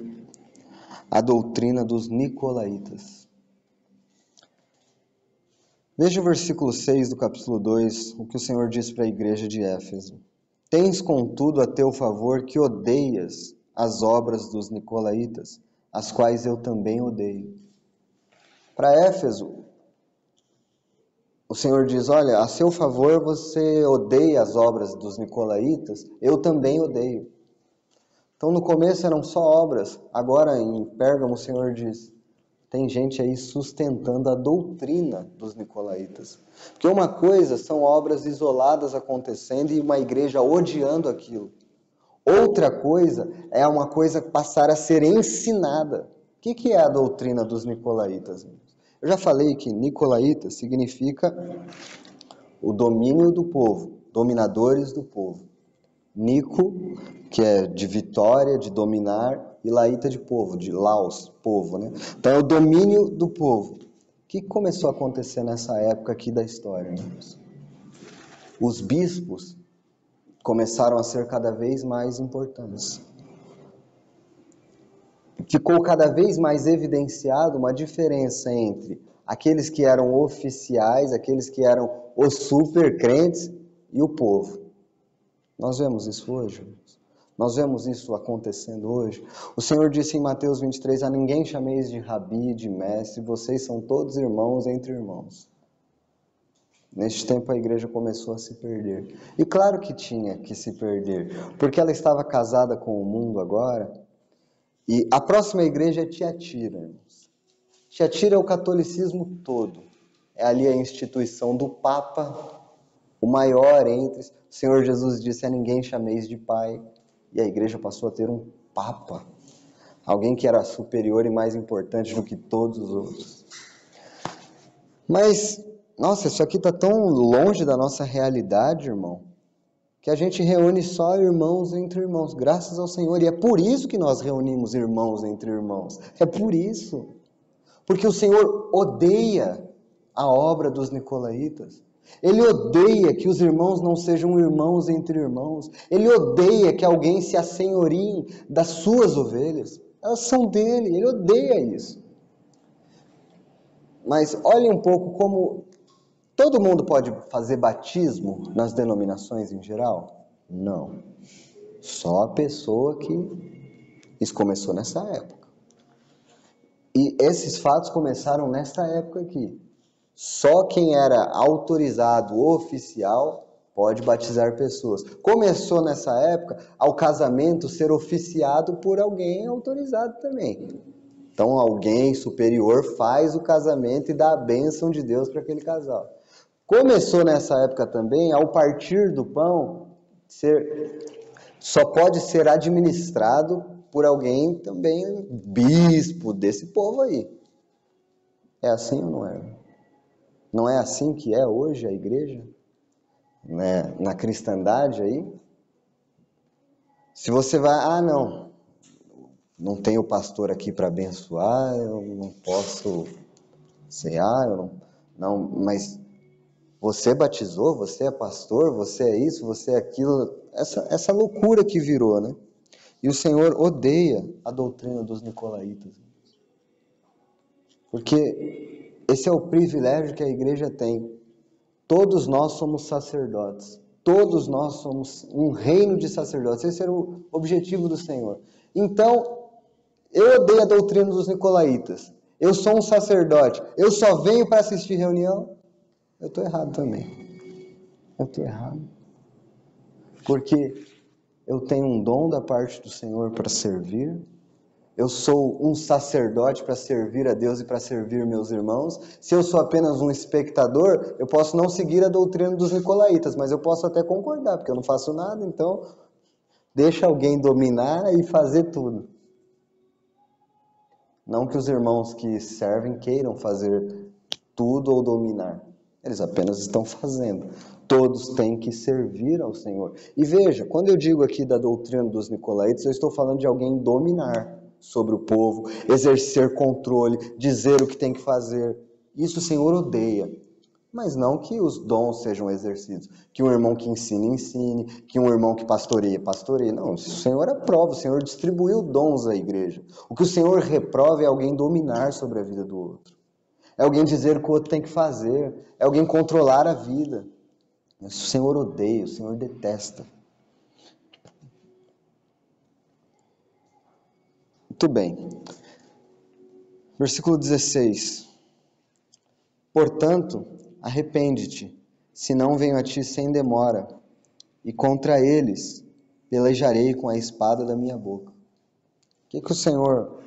a doutrina dos nicolaítas. Veja o versículo 6 do capítulo 2, o que o Senhor diz para a igreja de Éfeso. Tens, contudo, a teu favor que odeias as obras dos nicolaítas, as quais eu também odeio. Para Éfeso, o Senhor diz, olha, a seu favor você odeia as obras dos nicolaítas, eu também odeio. Então no começo eram só obras, agora em Pérgamo o Senhor diz, tem gente aí sustentando a doutrina dos nicolaítas. Porque uma coisa são obras isoladas acontecendo e uma igreja odiando aquilo. Outra coisa é uma coisa passar a ser ensinada. O que é a doutrina dos nicolaítas? Eu já falei que nicolaíta significa o domínio do povo, dominadores do povo. Nico, que é de vitória, de dominar, e Laíta de povo, de Laos, povo, né? Então é o domínio do povo. O que começou a acontecer nessa época aqui da história, né? Os bispos começaram a ser cada vez mais importantes. Ficou cada vez mais evidenciado uma diferença entre aqueles que eram oficiais, aqueles que eram os super crentes e o povo. Nós vemos isso hoje. Nós vemos isso acontecendo hoje. O Senhor disse em Mateus 23, a ninguém chameis de rabi, de mestre, vocês são todos irmãos entre irmãos. Neste tempo a igreja começou a se perder. E claro que tinha que se perder, porque ela estava casada com o mundo agora. E a próxima igreja é Tiatira, irmãos. Tiatira é o catolicismo todo. É ali a instituição do Papa, o maior entre. O Senhor Jesus disse, a ninguém chameis de pai. E a igreja passou a ter um Papa. Alguém que era superior e mais importante do que todos os outros. Mas, nossa, isso aqui está tão longe da nossa realidade, irmão, que a gente reúne só irmãos entre irmãos, graças ao Senhor. E é por isso que nós reunimos irmãos entre irmãos. É por isso. Porque o Senhor odeia a obra dos nicolaítas. Ele odeia que os irmãos não sejam irmãos entre irmãos. Ele odeia que alguém se assenhorie das suas ovelhas. Elas são dele, ele odeia isso. Mas olhe um pouco como todo mundo pode fazer batismo nas denominações em geral? Não. Só a pessoa que isso começou nessa época. E esses fatos começaram nessa época aqui. Só quem era autorizado, oficial, pode batizar pessoas. Começou nessa época ao casamento ser oficiado por alguém autorizado também. Então alguém superior faz o casamento e dá a bênção de Deus para aquele casal. Começou nessa época também ao partir do pão só pode ser administrado por alguém também bispo desse povo aí. É assim ou não é? Não é assim que é hoje a igreja? Né? Na cristandade aí? Se você vai, não tenho pastor aqui para abençoar, eu não posso cear, mas você batizou, você é pastor, você é isso, você é aquilo, essa loucura que virou, né? E o Senhor odeia a doutrina dos nicolaítas. Porque esse é o privilégio que a igreja tem. Todos nós somos sacerdotes. Todos nós somos um reino de sacerdotes. Esse era o objetivo do Senhor. Então, eu odeio a doutrina dos nicolaítas. Eu sou um sacerdote. Eu só venho para assistir reunião. Eu estou errado também. Eu estou errado. Porque eu tenho um dom da parte do Senhor para servir. Eu sou um sacerdote para servir a Deus e para servir meus irmãos. Se eu sou apenas um espectador, eu posso não seguir a doutrina dos nicolaítas, mas eu posso até concordar, porque eu não faço nada, então deixa alguém dominar e fazer tudo. Não que os irmãos que servem queiram fazer tudo ou dominar. Eles apenas estão fazendo. Todos têm que servir ao Senhor. E veja, quando eu digo aqui da doutrina dos nicolaítas, eu estou falando de alguém dominar sobre o povo, exercer controle, dizer o que tem que fazer. Isso o Senhor odeia. Mas não que os dons sejam exercidos. Que um irmão que ensine, que um irmão que pastoreie. Não, isso o Senhor aprova, o Senhor distribuiu dons à igreja. O que o Senhor reprova é alguém dominar sobre a vida do outro. É alguém dizer o que o outro tem que fazer. É alguém controlar a vida. Isso o Senhor odeia, o Senhor detesta. Muito bem. Versículo 16. Portanto, arrepende-te, senão venho a ti sem demora, e contra eles pelejarei com a espada da minha boca. O que o Senhor,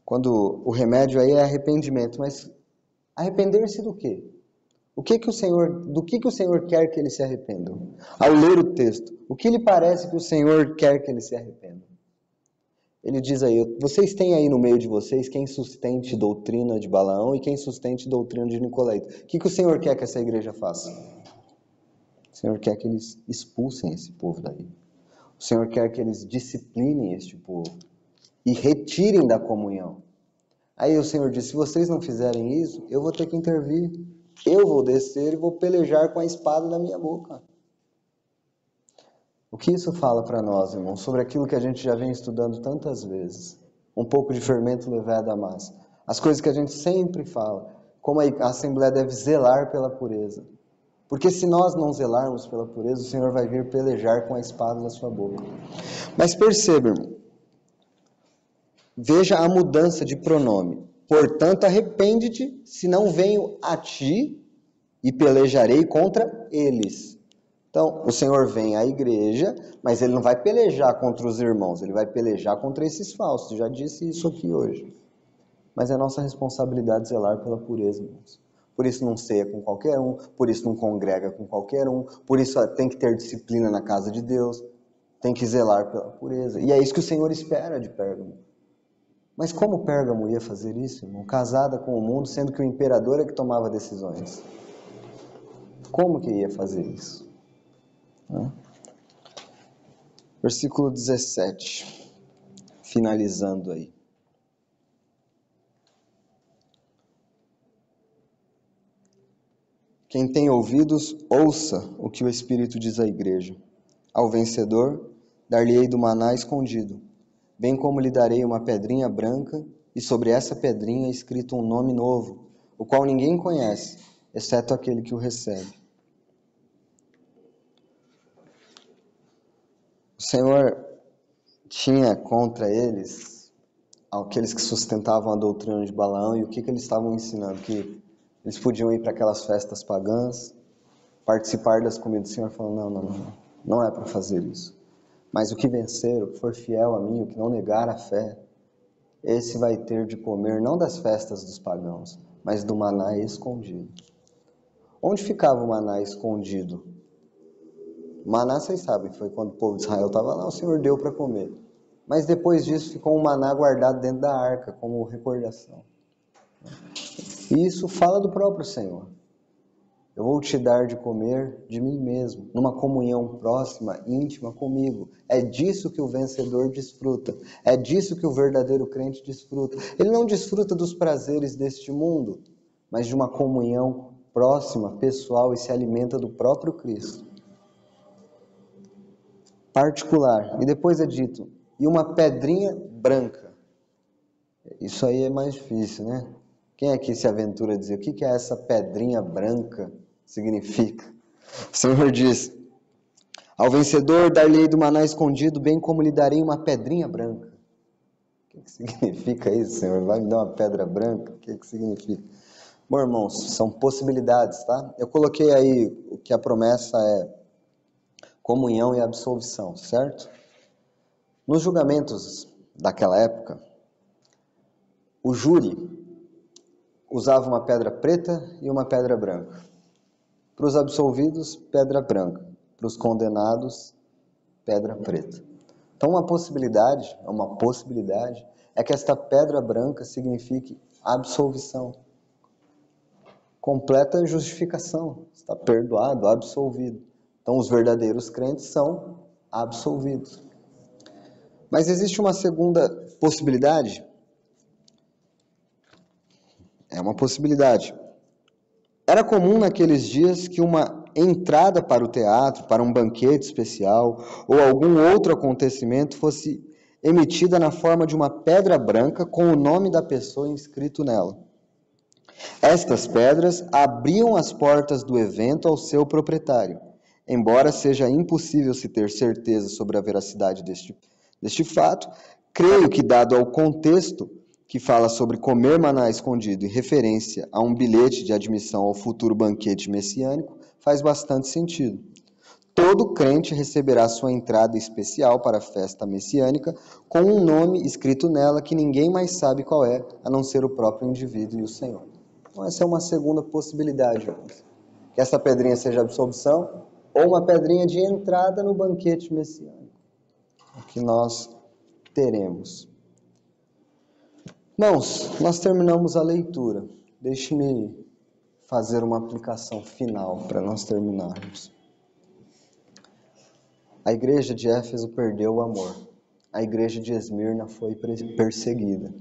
quando o remédio aí é arrependimento, mas arrepender-se do quê? Do que o Senhor quer que eles se arrependam? Ao ler o texto, o que lhe parece que o Senhor quer que eles se arrependam? Ele diz aí, vocês têm aí no meio de vocês quem sustente doutrina de Balaão e quem sustente doutrina de Nicolaíta. O que o Senhor quer que essa igreja faça? Senhor quer que eles expulsem esse povo daí. O Senhor quer que eles disciplinem este povo e retirem da comunhão. Aí o Senhor diz, se vocês não fizerem isso, eu vou ter que intervir. Eu vou descer e vou pelejar com a espada da minha boca. O que isso fala para nós, irmãos, sobre aquilo que a gente já vem estudando tantas vezes? Um pouco de fermento levado à massa. As coisas que a gente sempre fala, como a Assembleia deve zelar pela pureza. Porque se nós não zelarmos pela pureza, o Senhor vai vir pelejar com a espada da sua boca. Mas perceba, irmão, veja a mudança de pronome. Portanto, arrepende-te, se não venho a ti e pelejarei contra eles. Então, o Senhor vem à igreja, mas ele não vai pelejar contra os irmãos, ele vai pelejar contra esses falsos. Já disse isso aqui hoje. Mas é nossa responsabilidade zelar pela pureza, irmãos. Por isso não ceia com qualquer um, por isso não congrega com qualquer um, por isso tem que ter disciplina na casa de Deus, tem que zelar pela pureza. E é isso que o Senhor espera de Pérgamo. Mas como Pérgamo ia fazer isso, irmão? Casada com o mundo, sendo que o imperador é que tomava decisões. Como que ia fazer isso? Versículo 17, finalizando aí. Quem tem ouvidos, ouça o que o Espírito diz à igreja. Ao vencedor, dar-lhe-ei do maná escondido, bem como lhe darei uma pedrinha branca, e sobre essa pedrinha escrito um nome novo, o qual ninguém conhece, exceto aquele que o recebe. O Senhor tinha contra eles aqueles que sustentavam a doutrina de Balaão, e o que eles estavam ensinando? Que eles podiam ir para aquelas festas pagãs, participar das comidas do Senhor, falando, não é para fazer isso. Mas o que vencer, o que for fiel a mim, o que não negar a fé, esse vai ter de comer não das festas dos pagãos, mas do maná escondido. Onde ficava o maná escondido? Maná, vocês sabem, foi quando o povo de Israel estava lá, o Senhor deu para comer. Mas depois disso ficou um maná guardado dentro da arca, como recordação. E isso fala do próprio Senhor. Eu vou te dar de comer de mim mesmo, numa comunhão próxima, íntima comigo. É disso que o vencedor desfruta. É disso que o verdadeiro crente desfruta. Ele não desfruta dos prazeres deste mundo, mas de uma comunhão próxima, pessoal, e se alimenta do próprio Cristo. Particular. E depois é dito, e uma pedrinha branca. Isso aí é mais difícil, né? Quem aqui se aventura a dizer o que é essa pedrinha branca significa? O Senhor diz, ao vencedor dar-lhe-ei do maná escondido, bem como lhe darei uma pedrinha branca. O que significa isso, Senhor? Vai me dar uma pedra branca? O que significa? Bom, irmãos, são possibilidades, tá? Eu coloquei aí o que a promessa é comunhão e absolvição, certo? Nos julgamentos daquela época, o júri usava uma pedra preta e uma pedra branca. Para os absolvidos, pedra branca. Para os condenados, pedra preta. Então, uma possibilidade é que esta pedra branca signifique absolvição. Completa justificação. Está perdoado, absolvido. Então, os verdadeiros crentes são absolvidos. Mas existe uma segunda possibilidade. É uma possibilidade. Era comum naqueles dias que uma entrada para o teatro, para um banquete especial ou algum outro acontecimento fosse emitida na forma de uma pedra branca com o nome da pessoa inscrito nela. Estas pedras abriam as portas do evento ao seu proprietário. Embora seja impossível se ter certeza sobre a veracidade deste fato, creio que, dado ao contexto que fala sobre comer maná escondido em referência a um bilhete de admissão ao futuro banquete messiânico, faz bastante sentido. Todo crente receberá sua entrada especial para a festa messiânica com um nome escrito nela que ninguém mais sabe qual é, a não ser o próprio indivíduo e o Senhor. Então essa é uma segunda possibilidade, irmãos. Que essa pedrinha seja absolvição ou uma pedrinha de entrada no banquete messiânico. O que nós teremos. Irmãos, nós terminamos a leitura. Deixe-me fazer uma aplicação final para nós terminarmos. A igreja de Éfeso perdeu o amor. A igreja de Esmirna foi perseguida.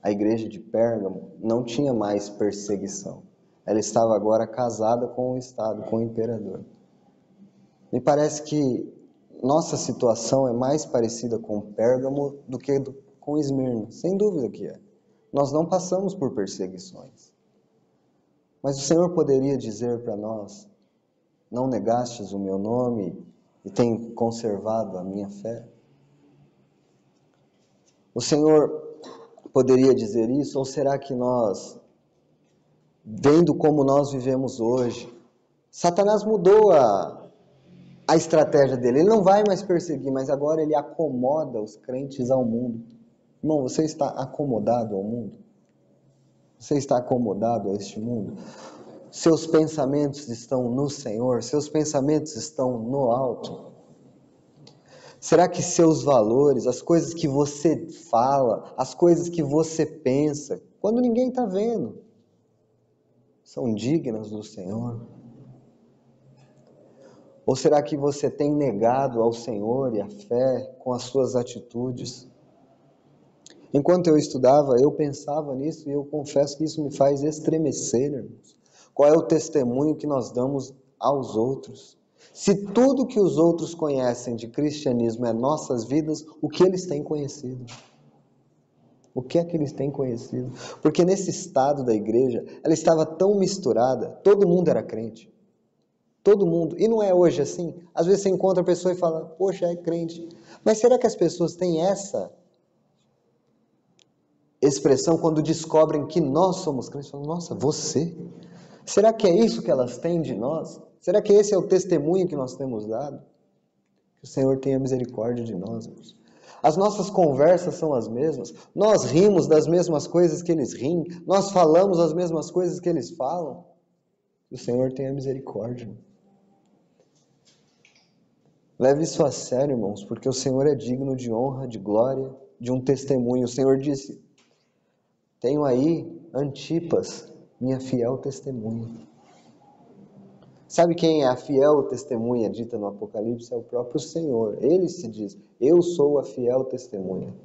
A igreja de Pérgamo não tinha mais perseguição. Ela estava agora casada com o Estado, com o imperador. Me parece que nossa situação é mais parecida com Pérgamo do que com Esmirna. Sem dúvida que é. Nós não passamos por perseguições. Mas o Senhor poderia dizer para nós: não negastes o meu nome e tem conservado a minha fé? O Senhor poderia dizer isso? Ou será que nós, vendo como nós vivemos hoje, Satanás mudou a estratégia dele? Ele não vai mais perseguir, mas agora ele acomoda os crentes ao mundo. Irmão, você está acomodado ao mundo? Você está acomodado a este mundo? Seus pensamentos estão no Senhor? Seus pensamentos estão no alto? Será que seus valores, as coisas que você fala, as coisas que você pensa, quando ninguém está vendo, são dignas do Senhor? Ou será que você tem negado ao Senhor e a fé com as suas atitudes? Enquanto eu estudava, eu pensava nisso e eu confesso que isso me faz estremecer, irmãos. Qual é o testemunho que nós damos aos outros? Se tudo que os outros conhecem de cristianismo é nossas vidas, o que eles têm conhecido? O que é que eles têm conhecido? Porque nesse estado da igreja, ela estava tão misturada, todo mundo era crente. Todo mundo. E não é hoje assim? Às vezes você encontra a pessoa e fala: poxa, é crente. Mas será que as pessoas têm essa expressão quando descobrem que nós somos crentes? Falam: nossa, você? Será que é isso que elas têm de nós? Será que esse é o testemunho que nós temos dado? Que o Senhor tenha misericórdia de nós, irmãos. As nossas conversas são as mesmas. Nós rimos das mesmas coisas que eles riem. Nós falamos as mesmas coisas que eles falam. Que o Senhor tenha misericórdia. Leve isso a sério, irmãos, porque o Senhor é digno de honra, de glória, de um testemunho. O Senhor disse: tenho aí Antipas, minha fiel testemunha. Sabe quem é a fiel testemunha dita no Apocalipse? É o próprio Senhor. Ele se diz: eu sou a fiel testemunha.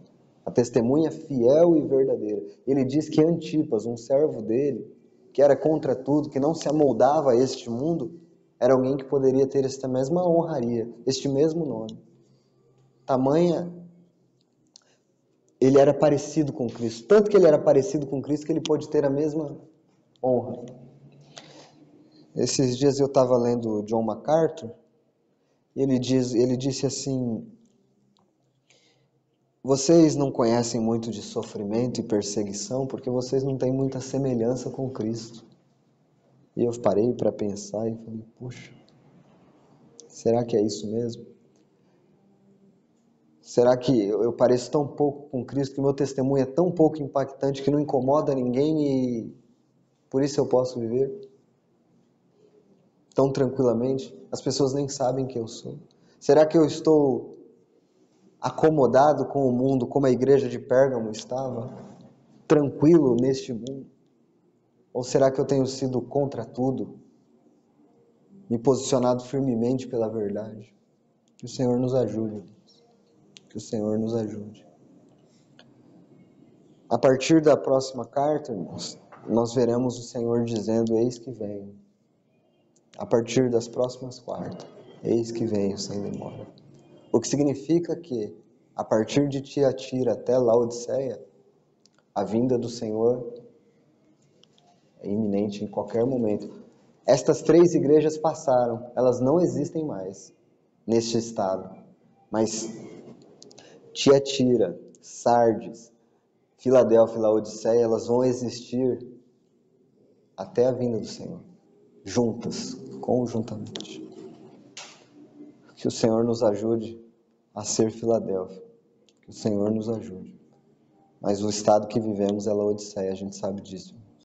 A testemunha fiel e verdadeira. Ele diz que Antipas, um servo dele, que era contra tudo, que não se amoldava a este mundo, era alguém que poderia ter esta mesma honraria, este mesmo nome. Tamanha, ele era parecido com Cristo. Tanto que ele era parecido com Cristo que ele pôde ter a mesma honra. Esses dias eu estava lendo John MacArthur, e ele disse assim: vocês não conhecem muito de sofrimento e perseguição porque vocês não têm muita semelhança com Cristo. E eu parei para pensar e falei: puxa, será que é isso mesmo? Será que eu pareço tão pouco com Cristo, que o meu testemunho é tão pouco impactante que não incomoda ninguém e por isso eu posso viver tão tranquilamente? As pessoas nem sabem quem eu sou. Será que eu estou acomodado com o mundo como a igreja de Pérgamo estava? Tranquilo neste mundo? Ou será que eu tenho sido contra tudo? Me posicionado firmemente pela verdade? Que o Senhor nos ajude. Que o Senhor nos ajude. A partir da próxima carta, irmãos, nós veremos o Senhor dizendo: eis que venho. A partir das próximas quartas, eis que venho sem demora. O que significa que, a partir de Tiatira até Laodiceia, a vinda do Senhor é iminente em qualquer momento. Estas 3 igrejas passaram, elas não existem mais neste estado. Mas Tiatira, Sardes, Filadélfia e Laodiceia, elas vão existir até a vinda do Senhor, juntas, conjuntamente. Que o Senhor nos ajude a ser Filadélfia, que o Senhor nos ajude. Mas o estado que vivemos é Laodiceia, a gente sabe disso.